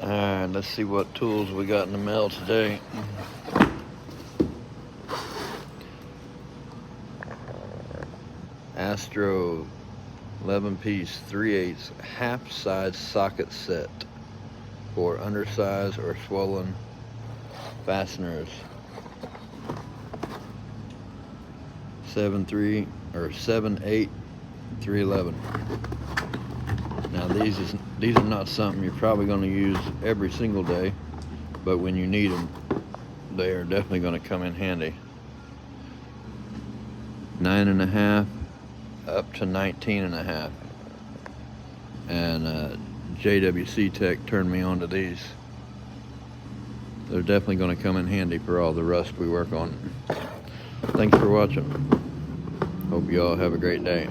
Alright, let's see what tools we got in the mail today. Astro 11-piece 3/8 half-size socket set for undersized or swollen fasteners. 7/3 or 7/8 311. Now these are not something you're probably going to use every single day, but when you need them, they are definitely going to come in handy. 9.5 up to 19.5, and JWC Tech turned me on to these. They're definitely going to come in handy for all the rust we work on. Thanks for watching. Hope you all have a great day.